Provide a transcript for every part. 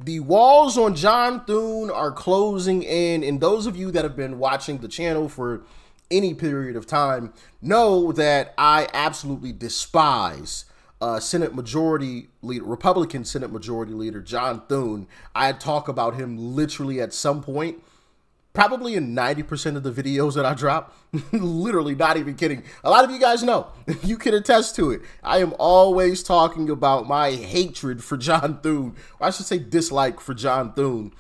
The walls on John Thune are closing in, and those of you that have been watching the channel for any period of time know that I absolutely despise Senate Majority Leader, Republican Senate Majority Leader John Thune. I talk about him literally at some point, probably in 90% of the videos that I drop. Literally, not even kidding. A lot of you guys know. You can attest to it. I am always talking about my hatred for John Thune, or I should say dislike for John Thune,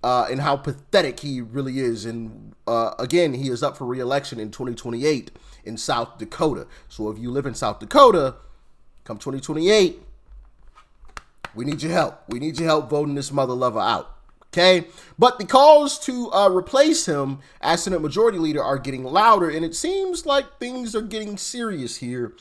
and how pathetic he really is. And again, he is up for re-election in 2028 in South Dakota. So if you live in South Dakota, come 2028, we need your help. We need your help voting this mother lover out. Okay, but the calls to replace him as Senate Majority Leader are getting louder, and it seems like things are getting serious here.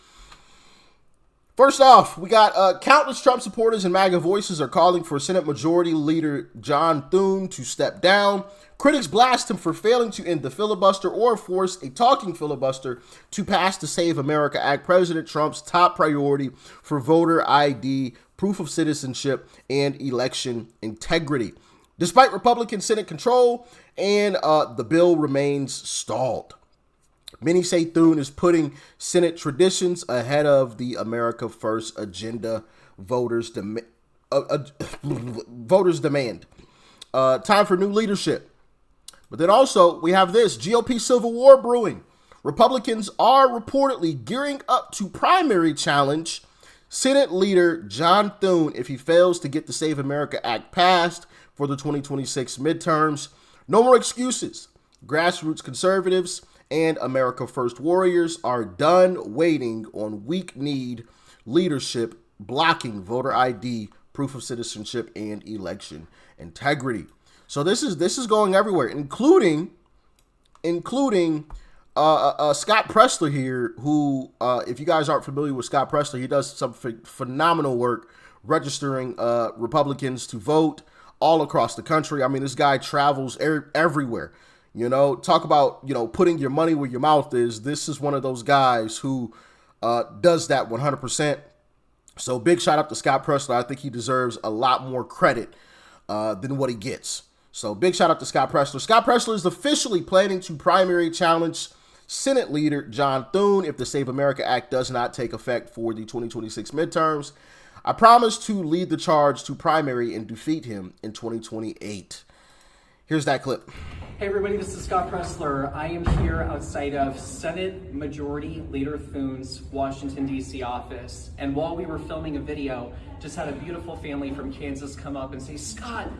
First off, we got countless Trump supporters and MAGA voices are calling for Senate Majority Leader John Thune to step down. Critics blast him for failing to end the filibuster or force a talking filibuster to pass the Save America Act, President Trump's top priority for voter ID, proof of citizenship, and election integrity. Despite Republican Senate control, and the bill remains stalled. Many say Thune is putting Senate traditions ahead of the America First agenda voters demand. Time for new leadership. But then also, we have this GOP civil war brewing. Republicans are reportedly gearing up to primary challenge Senate Leader John Thune if he fails to get the Save America Act passed for the 2026 midterms. No more excuses. Grassroots conservatives and America First warriors are done waiting on weak-kneed leadership blocking voter ID, proof of citizenship, and election integrity. So this is going everywhere, including Scott Presler here, who, if you guys aren't familiar with Scott Presler, he does some phenomenal work registering Republicans to vote all across the country. I mean, this guy travels everywhere. You know, talk about, putting your money where your mouth is. This is one of those guys who does that 100%. So big shout out to Scott Presler. I think he deserves a lot more credit than what he gets. So big shout out to Scott Presler. Scott Presler is officially planning to primary challenge Senate Leader John Thune if the Save America Act does not take effect for the 2026 midterms. I promise to lead the charge to primary and defeat him in 2028. Here's that clip. Hey everybody, this is Scott Presler. I am here outside of Senate Majority Leader Thune's Washington, D.C. office. And while we were filming a video, just had a beautiful family from Kansas come up and say, Scott,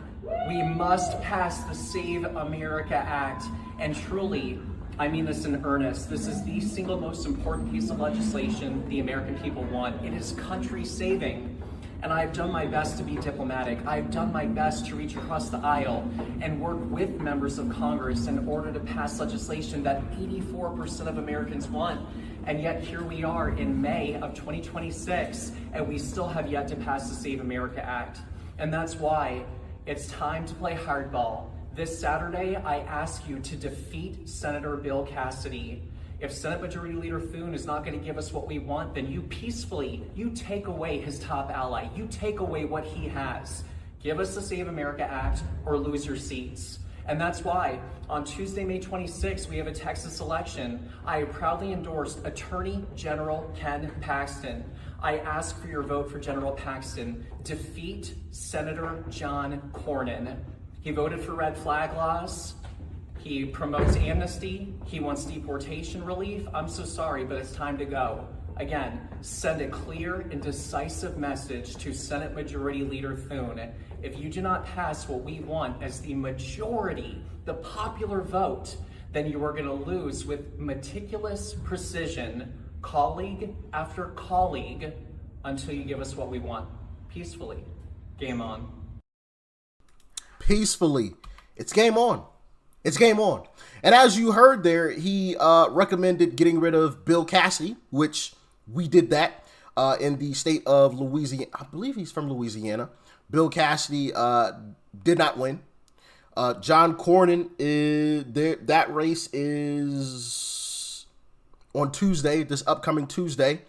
we must pass the Save America Act. And truly, I mean this in earnest. This is the single most important piece of legislation the American people want. It is country saving. And I've done my best to be diplomatic. I've done my best to reach across the aisle and work with members of Congress in order to pass legislation that 84% of Americans want. And yet here we are in May of 2026, and we still have yet to pass the Save America Act. And that's why it's time to play hardball. This Saturday, I ask you to defeat Senator Bill Cassidy. If Senate Majority Leader Thune is not going to give us what we want, then you take away his top ally. You take away what he has. Give us the Save America Act or lose your seats. And that's why on Tuesday, May 26th, we have a Texas election. I proudly endorsed Attorney General Ken Paxton. I ask for your vote for General Paxton. Defeat Senator John Cornyn. He voted for red flag laws. He promotes amnesty. He wants deportation relief. I'm so sorry, but it's time to go. Again, send a clear and decisive message to Senate Majority Leader Thune. If you do not pass what we want as the majority, the popular vote, then you are going to lose with meticulous precision, colleague after colleague, until you give us what we want. Peacefully. Game on. Peacefully. It's game on. It's game on. And as you heard there, he recommended getting rid of Bill Cassidy, which we did that in the state of Louisiana. I believe he's from Louisiana. Bill Cassidy did not win. John Cornyn, that race is on Tuesday, this upcoming Tuesday.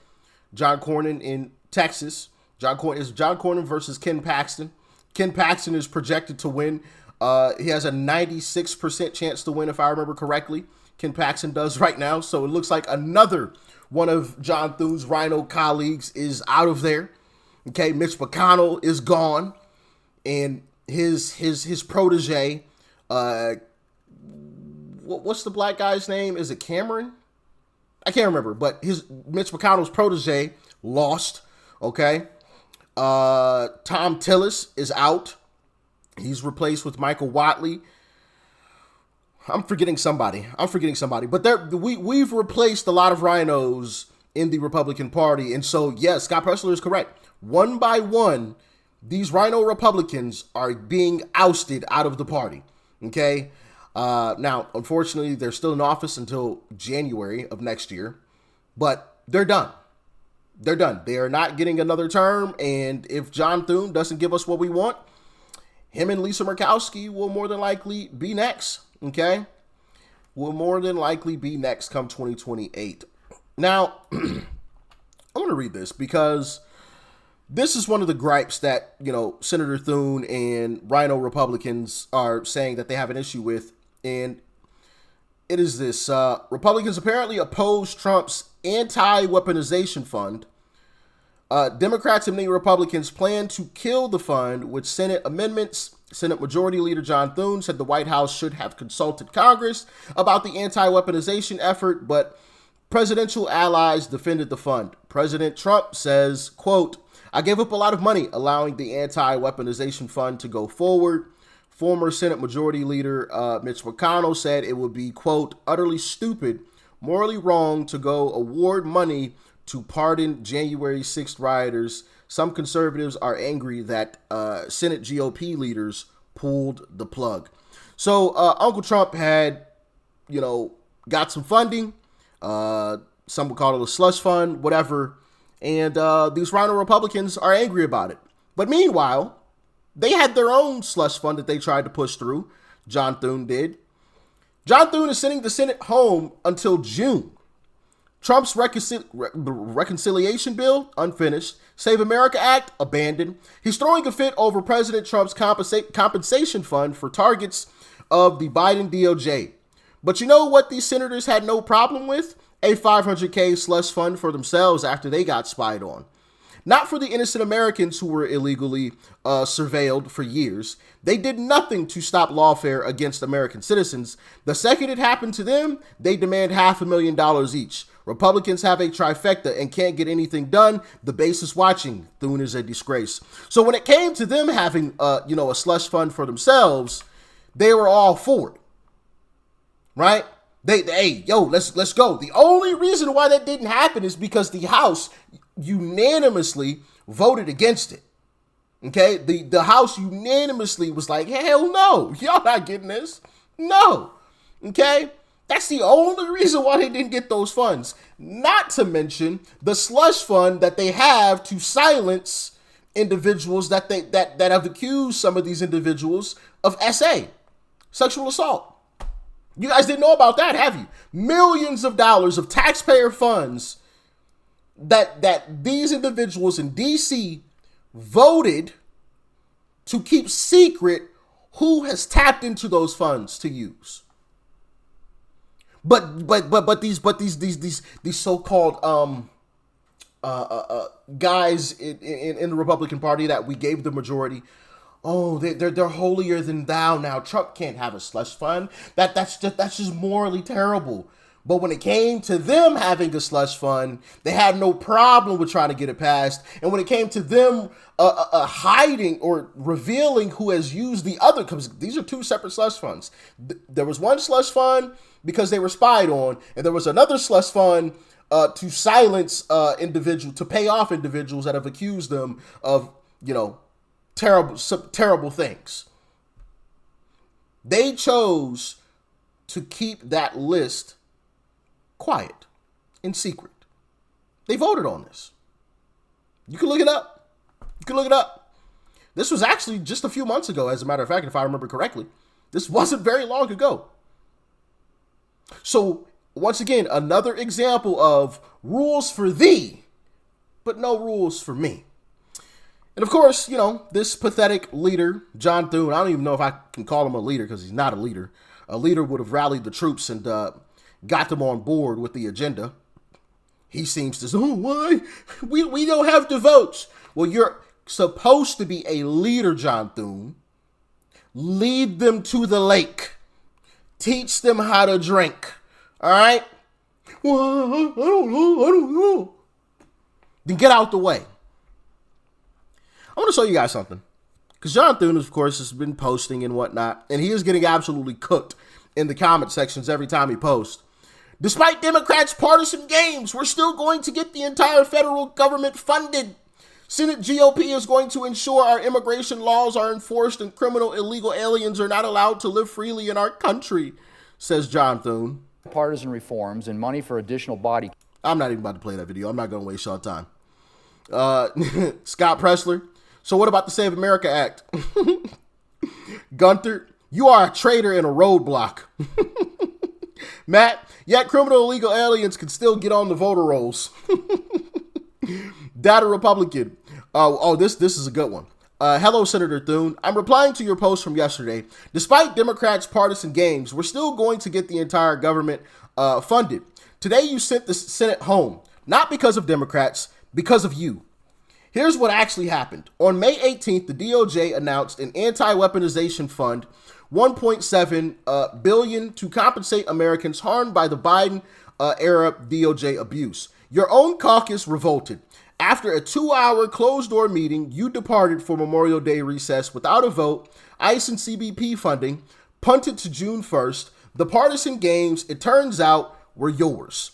John Cornyn in Texas. John Cornyn versus Ken Paxton. Ken Paxton is projected to win. He has a 96% chance to win, if I remember correctly. Ken Paxton does right now. So it looks like another one of John Thune's RINO colleagues is out of there. Okay, Mitch McConnell is gone. And his protege, what's the black guy's name? Is it Cameron? I can't remember, but Mitch McConnell's protege lost. Okay. Tom Tillis is out. He's replaced with Michael Watley. I'm forgetting somebody. But we've replaced a lot of RINOs in the Republican Party. And so, yes, Scott Presler is correct. One by one, these RINO Republicans are being ousted out of the party. Okay. Now, unfortunately, they're still in office until January of next year, but they're done. They're done. They are not getting another term. And if John Thune doesn't give us what we want, him and Lisa Murkowski will more than likely be next. Okay. Will more than likely be next come 2028. Now, I'm going to read this because this is one of the gripes that, Senator Thune and RINO Republicans are saying that they have an issue with. And it is this. Republicans apparently oppose Trump's anti-weaponization fund. Democrats and many Republicans plan to kill the fund with Senate amendments. Senate Majority Leader John Thune said the White House should have consulted Congress about the anti-weaponization effort, but presidential allies defended the fund. President Trump says, quote, "I gave up a lot of money allowing the anti-weaponization fund to go forward." Former Senate Majority Leader Mitch McConnell said it would be, quote, "utterly stupid, morally wrong to go award money to pardon January 6th rioters. Some conservatives are angry that Senate GOP leaders pulled the plug." So Uncle Trump had, got some funding. Some would call it a slush fund, whatever. And these RINO Republicans are angry about it. But meanwhile, they had their own slush fund that they tried to push through. John Thune did. John Thune is sending the Senate home until June. Trump's reconciliation bill, unfinished. Save America Act, abandoned. He's throwing a fit over President Trump's compensation fund for targets of the Biden DOJ. But you know what these senators had no problem with? A $500K slush fund for themselves after they got spied on. Not for the innocent Americans who were illegally surveilled for years. They did nothing to stop lawfare against American citizens. The second it happened to them, they demand $500,000 each. Republicans have a trifecta and can't get anything done. The base is watching. Thune is a disgrace. So when it came to them having, a slush fund for themselves, they were all for it, right? Let's go. The only reason why that didn't happen is because the House unanimously voted against it. Okay, the House unanimously was like, hell no, y'all not getting this. No. Okay. That's the only reason why they didn't get those funds. Not to mention the slush fund that they have to silence individuals that have accused some of these individuals of sexual assault. You guys didn't know about that, have you? Millions of dollars of taxpayer funds that these individuals in DC voted to keep secret who has tapped into those funds to use. But these so-called guys in the Republican Party that we gave the majority, they're holier than thou now. Trump can't have a slush fund. That's just morally terrible. But when it came to them having a slush fund, they had no problem with trying to get it passed. And when it came to them hiding or revealing who has used the other, because these are two separate slush funds. There was one slush fund because they were spied on, and there was another slush fund to silence to pay off individuals that have accused them of, terrible things. They chose to keep that list quiet, in secret. They voted on this. You can look it up. This was actually just a few months ago, as a matter of fact, if I remember correctly. This wasn't very long ago. So, once again, another example of rules for thee, but no rules for me. And of course, you know, this pathetic leader, John Thune, I don't even know if I can call him a leader because he's not a leader. A leader would have rallied the troops and got them on board with the agenda. He seems to say, oh, why? We don't have the votes. Well, you're supposed to be a leader, John Thune. Lead them to the lake. Teach them how to drink. All right? Well, I don't know. Then get out the way. I want to show you guys something. Because John Thune, of course, has been posting and whatnot. And he is getting absolutely cooked in the comment sections every time he posts. Despite Democrats' partisan games, we're still going to get the entire federal government funded. Senate GOP is going to ensure our immigration laws are enforced and criminal illegal aliens are not allowed to live freely in our country, says John Thune. Partisan reforms and money for additional body. I'm not even about to play that video. I'm not going to waste y'all time. Scott Presler. So what about the Save America Act? Gunther, you are a traitor and a roadblock. Matt, yet criminal illegal aliens can still get on the voter rolls. Data Republican. This is a good one. Hello, Senator Thune. I'm replying to your post from yesterday. Despite Democrats' partisan games, we're still going to get the entire government funded. Today, you sent the Senate home, not because of Democrats, because of you. Here's what actually happened. On May 18th, the DOJ announced an anti-weaponization fund, $1.7 billion to compensate Americans harmed by the Biden-era DOJ abuse. Your own caucus revolted. After a 2-hour closed-door meeting, you departed for Memorial Day recess without a vote. ICE and CBP funding punted to June 1st. The partisan games, it turns out, were yours.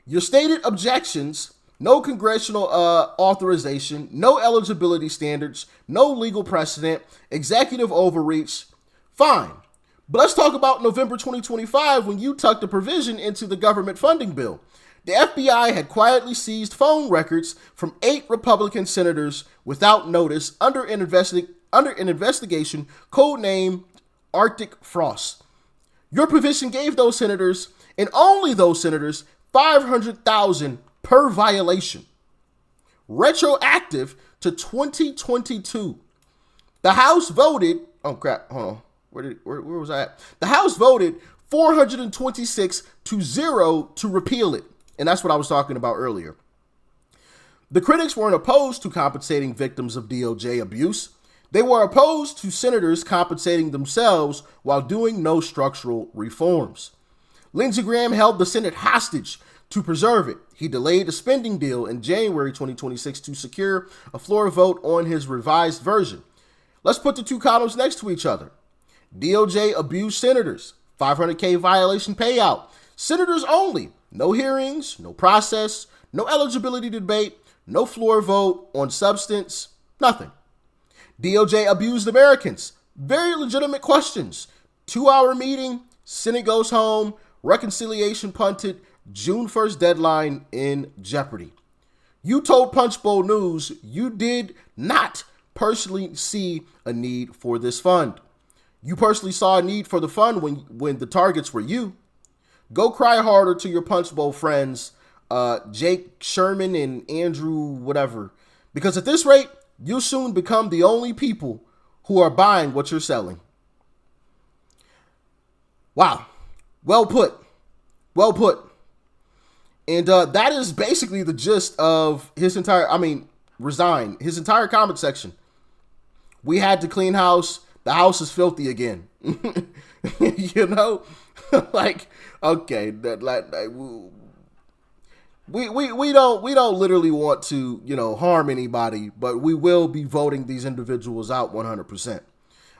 Your stated objections: no congressional authorization, no eligibility standards, no legal precedent, executive overreach. Fine. But let's talk about November 2025 when you tucked a provision into the government funding bill. The FBI had quietly seized phone records from 8 Republican senators without notice under an investigation codenamed Arctic Frost. Your provision gave those senators, and only those senators, $500,000 per violation, retroactive to 2022. The House voted. Oh crap! Hold on. Where was I at? The House voted 426-0 to repeal it, and that's what I was talking about earlier. The critics weren't opposed to compensating victims of DOJ abuse. They were opposed to senators compensating themselves while doing no structural reforms. Lindsey Graham held the Senate hostage to preserve it. He delayed a spending deal in January 2026 to secure a floor vote on his revised version. Let's put the two columns next to each other. DOJ abused senators, $500K violation payout, senators only, no hearings, no process, no eligibility debate, no floor vote on substance, nothing. DOJ abused Americans, very legitimate questions, 2-hour meeting, Senate goes home, reconciliation punted, June 1st deadline in jeopardy. You told Punch Bowl News you did not personally see a need for this fund. You personally saw a need for the fund when the targets were you. Go cry harder to your Punch Bowl friends, Jake Sherman and Andrew whatever. Because at this rate, you'll soon become the only people who are buying what you're selling. Wow. Well put. Well put. And that is basically the gist of his entire, resign, his entire comment section. We had to clean house. The house is filthy again. You know, like, okay, we don't literally want to, harm anybody, but we will be voting these individuals out 100%.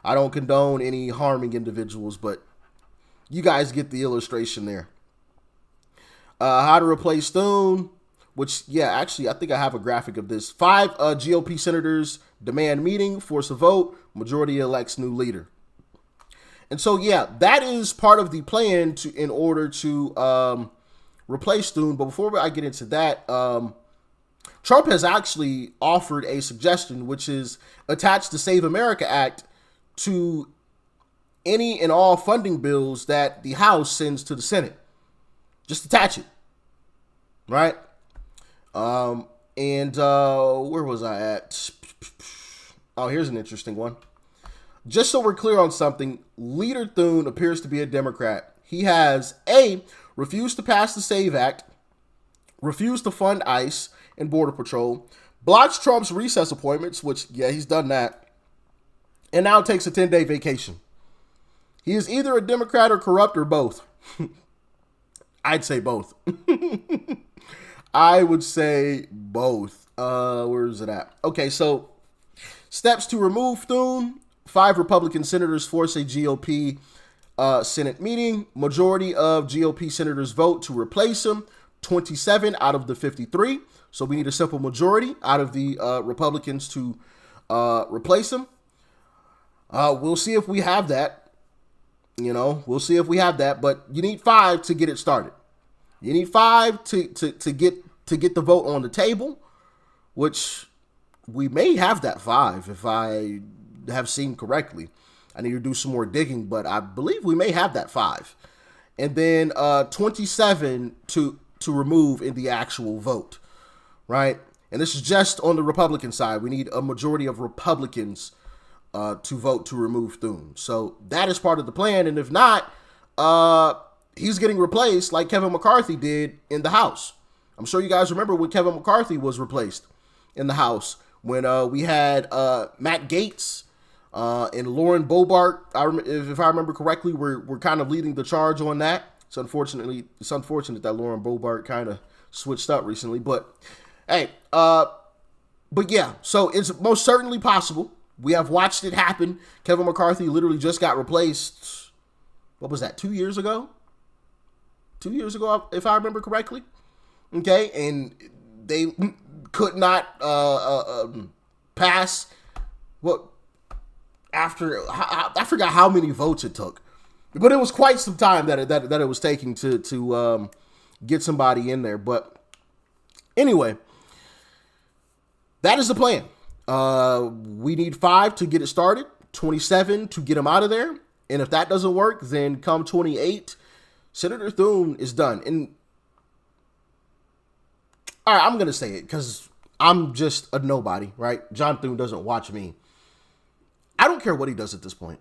I don't condone any harming individuals, but you guys get the illustration there. How to replace Thune, which, actually, I think I have a graphic of this. 5 GOP senators demand meeting, force a vote, majority elects new leader. And so, that is part of the plan in order to replace Thune. But before I get into that, Trump has actually offered a suggestion, which is attach the Save America Act to any and all funding bills that the House sends to the Senate. Just attach it, right? Where was I at? Oh, here's an interesting one. Just so we're clear on something, Leader Thune appears to be a Democrat. He has A, refused to pass the SAVE Act, refused to fund ICE and Border Patrol, blocks Trump's recess appointments, which, yeah, he's done that, and now takes a 10-day vacation. He is either a Democrat or corrupt or both. I'd say both. I would say both. Where is it at? Okay, so steps to remove Thune. 5 Republican senators force a GOP Senate meeting. Majority of GOP senators vote to replace him. 27 out of the 53. So we need a simple majority out of the Republicans to replace him. We'll see if we have that. You know, we'll see if we have that. But you need 5 to get it started. You need 5 to get the vote on the table, which we may have that 5 if I have seen correctly. I need to do some more digging, but I believe we may have that 5. And then 27 to remove in the actual vote, right? And this is just on the Republican side. We need a majority of Republicans to vote to remove Thune. So that is part of the plan. And if not, he's getting replaced like Kevin McCarthy did in the House. I'm sure you guys remember when Kevin McCarthy was replaced in the House, when we had Matt Gaetz and Lauren Boebert, if I remember correctly, we're kind of leading the charge on that. It's unfortunate that Lauren Boebert kind of switched up recently, but hey, but yeah, so it's most certainly possible. We have watched it happen. Kevin McCarthy literally just got replaced. What was that? 2 years ago? 2 years ago, if I remember correctly. Okay, and they could not pass what after I forgot how many votes it took, but it was quite some time that it was taking to get somebody in there. But anyway, that is the plan. We need 5 to get it started, 27 to get him out of there, and if that doesn't work, then come 28, Senator Thune is done. And all right, I'm going to say it because I'm just a nobody, right? John Thune doesn't watch me. I don't care what he does at this point.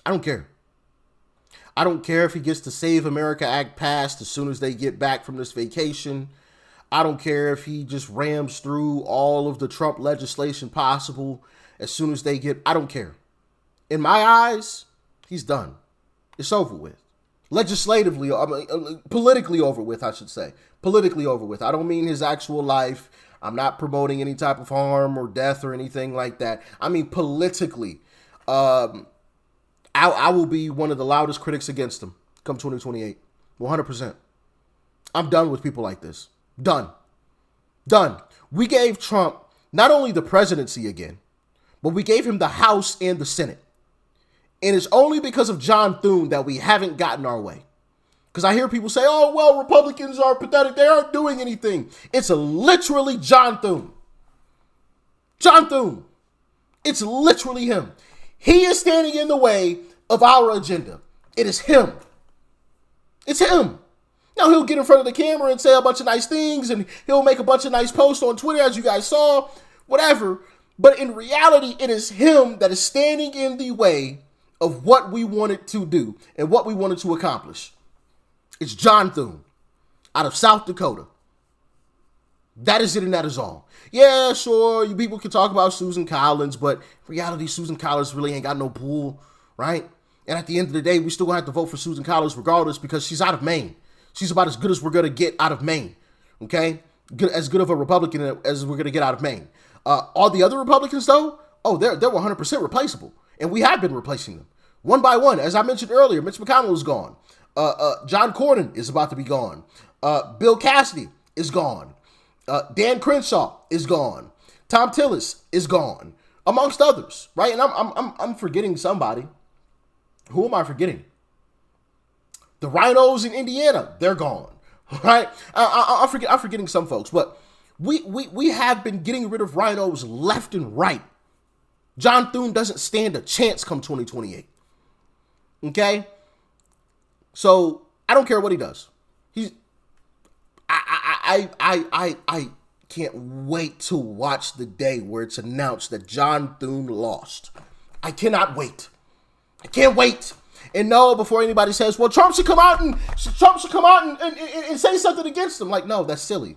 I don't care. I don't care if he gets the Save America Act passed as soon as they get back from this vacation. I don't care if he just rams through all of the Trump legislation possible as soon as they get. I don't care. In my eyes, he's done. It's over with. Legislatively, I mean, politically over with, I should say. Politically over with. I don't mean his actual life. I'm not promoting any type of harm or death or anything like that. I mean politically. I will be one of the loudest critics against him come 2028. 100%. I'm done with people like this. Done. We gave Trump not only the presidency again, but we gave him the House and the Senate. And it's only because of John Thune that we haven't gotten our way. Because I hear people say, oh, well, Republicans are pathetic. They aren't doing anything. It's literally John Thune. John Thune. It's literally him. He is standing in the way of our agenda. It is him. It's him. Now, he'll get in front of the camera and say a bunch of nice things, and he'll make a bunch of nice posts on Twitter, as you guys saw, whatever. But in reality, it is him that is standing in the way of what we wanted to do and what we wanted to accomplish. It's John Thune out of South Dakota. That is it, and that is all. Yeah, sure, you people can talk about Susan Collins, but in reality, Susan Collins really ain't got no pull, right? And at the end of the day, we still gonna have to vote for Susan Collins regardless because she's out of Maine. She's about as good as we're gonna get out of Maine, okay? As good of a Republican as we're gonna get out of Maine. All the other Republicans, though, they're 100% replaceable, and we have been replacing them one by one. As I mentioned earlier, Mitch McConnell is gone. John Cornyn is about to be gone. Bill Cassidy is gone. Dan Crenshaw is gone. Tom Tillis is gone, amongst others, right? And I'm forgetting somebody. Who am I forgetting? The RINOs in Indiana, they're gone, right? I'm forgetting some folks, but we have been getting rid of RINOs left and right. John Thune doesn't stand a chance come 2028. Okay? So I don't care what he does. can't wait to watch the day where it's announced that John Thune lost. I cannot wait. I can't wait. And no, before anybody says, well, Trump should come out and say something against him. Like, no, that's silly.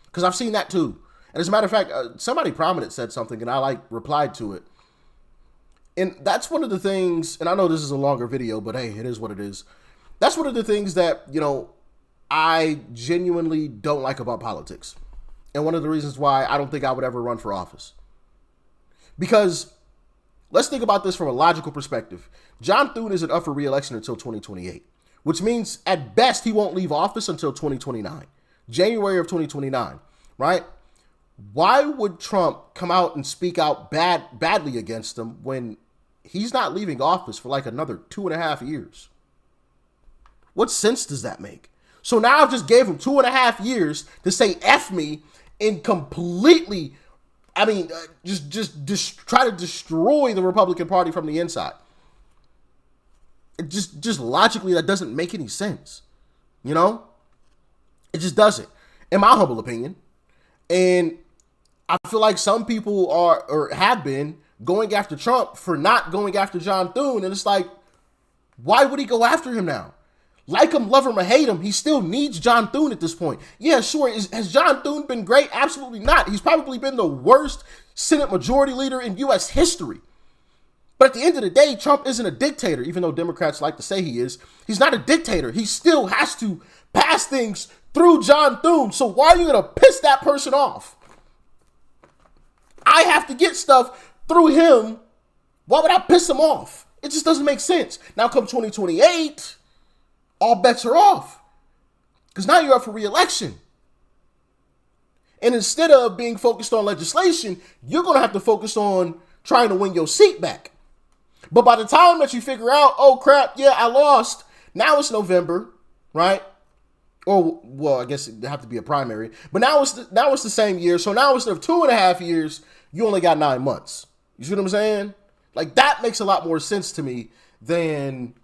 Because I've seen that too. And as a matter of fact, somebody prominent said something and I replied to it. And that's one of the things, and I know this is a longer video, but hey, it is what it is. That's one of the things that, I genuinely don't like about politics. And one of the reasons why I don't think I would ever run for office. Because let's think about this from a logical perspective. John Thune isn't up for re-election until 2028, which means at best he won't leave office until 2029, January of 2029, right? Why would Trump come out and speak out badly against him when he's not leaving office for like another 2.5 years? What sense does that make? So now I've just gave him 2.5 years to say F me and completely, just try to destroy the Republican Party from the inside. It just logically, that doesn't make any sense. It just doesn't, in my humble opinion. And I feel like some people are, or have been, going after Trump for not going after John Thune. And it's like, why would he go after him now? Like him, love him, or hate him, he still needs John Thune at this point. Yeah, sure. Has John Thune been great? Absolutely not. He's probably been the worst Senate majority leader in U.S. history. But at the end of the day, Trump isn't a dictator, even though Democrats like to say he is. He's not a dictator. He still has to pass things through John Thune. So why are you going to piss that person off? I have to get stuff through him. Why would I piss him off? It just doesn't make sense. Now come 2028, all bets are off. Because now you're up for re-election. And instead of being focused on legislation, you're going to have to focus on trying to win your seat back. But by the time that you figure out, oh crap, yeah, I lost. Now it's November, right? Or, well, I guess it'd have to be a primary. But now it's the same year. So now instead of 2.5 years, you only got 9 months. You see what I'm saying? Like, that makes a lot more sense to me than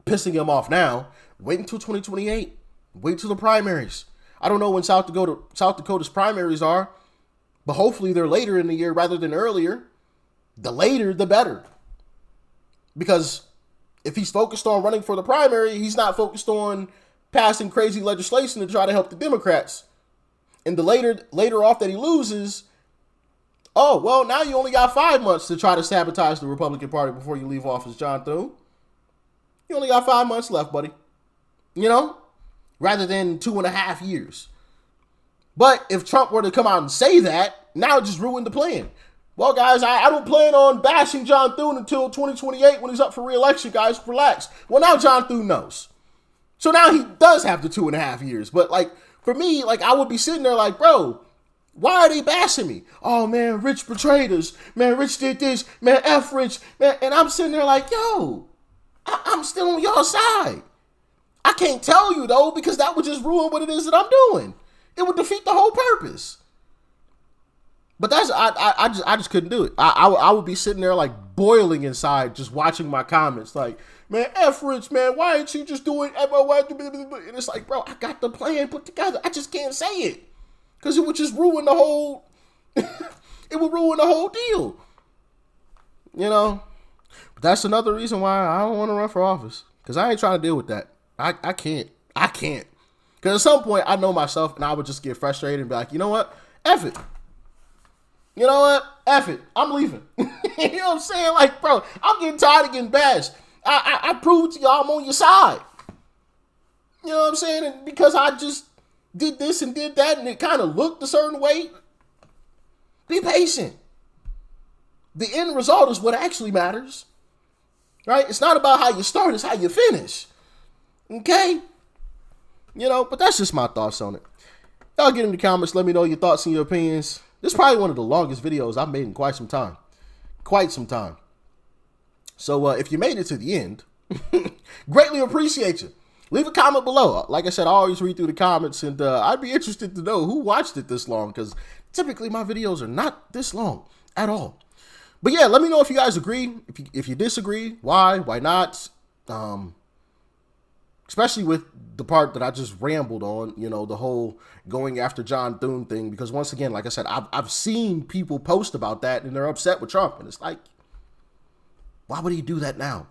pissing him off now. Wait until 2028. Wait until the primaries. I don't know when South Dakota's primaries are, but hopefully they're later in the year rather than earlier. The later, the better. Because if he's focused on running for the primary, he's not focused on passing crazy legislation to try to help the Democrats. And the later off that he loses, oh, well, now you only got 5 months to try to sabotage the Republican Party before you leave office, John Thune. You only got 5 months left, buddy. Rather than 2.5 years. But if Trump were to come out and say that, now it just ruined the plan. Well, guys, I don't plan on bashing John Thune until 2028 when he's up for re-election, guys. Relax. Well, now John Thune knows. So now he does have the 2.5 years. But, for me, I would be sitting there like, bro, why are they bashing me? Oh, man, Rich betrayed us. Man, Rich did this. Man, F Rich. Man, and I'm sitting there like, yo, I'm still on your side. I can't tell you, though, because that would just ruin what it is that I'm doing. It would defeat the whole purpose. But I just couldn't do it. I would be sitting there boiling inside, just watching my comments like, man, F Rich, man, why ain't you just doing and it's like, bro, I got the plan put together. I just can't say it. Because it would just ruin the whole it would ruin the whole deal. But that's another reason why I don't want to run for office. Because I ain't trying to deal with that. I can't. Because at some point I know myself and I would just get frustrated and be like, you know what? F it. You know what? F it. I'm leaving. You know what I'm saying? Bro, I'm getting tired of getting bashed. I proved to y'all I'm on your side. You know what I'm saying? And because I just did this and did that and it kind of looked a certain way, be patient. The end result is what actually matters. Right? It's not about how you start, it's how you finish. Okay? But that's just my thoughts on it. Y'all get in the comments, let me know your thoughts and your opinions. This is probably one of the longest videos I've made in quite some time. So if you made it to the end, greatly appreciate you. Leave a comment below. Like I said, I always read through the comments, and I'd be interested to know who watched it this long, because typically my videos are not this long at all. But yeah, let me know if you guys agree. If you disagree, why not? especially with the part that I just rambled on, you know, the whole going after John Thune thing. Because once again, like I said, I've seen people post about that and they're upset with Trump. And it's like, why would he do that now?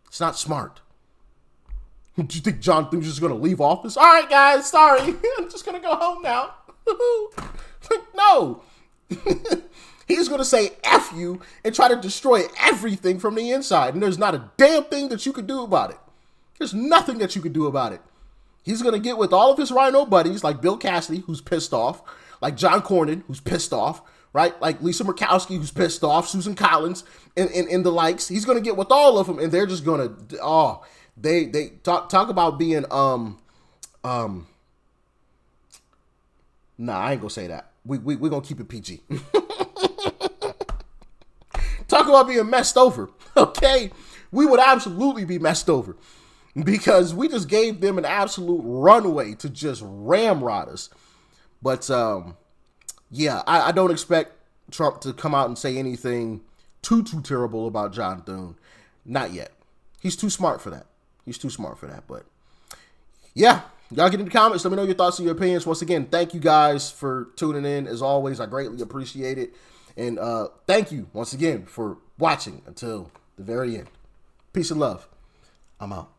It's not smart. Do you think John Thune's just going to leave office? All right, guys, sorry. I'm just going to go home now. No. He's going to say F you and try to destroy everything from the inside. And there's not a damn thing that you can do about it. There's nothing that you can do about it. He's going to get with all of his RINO buddies, like Bill Cassidy, who's pissed off, like John Cornyn, who's pissed off, right? Like Lisa Murkowski, who's pissed off, Susan Collins, and the likes. He's going to get with all of them, and they're just going to, they talk about being, nah, I ain't going to say that. We're going to keep it PG. Talk about being messed over, okay? We would absolutely be messed over because we just gave them an absolute runway to just ramrod us. But, yeah, I don't expect Trump to come out and say anything too terrible about John Thune. Not yet. He's too smart for that. He's too smart for that. But, yeah, y'all get in the comments. Let me know your thoughts and your opinions. Once again, thank you guys for tuning in. As always, I greatly appreciate it. And thank you once again for watching until the very end. Peace and love. I'm out.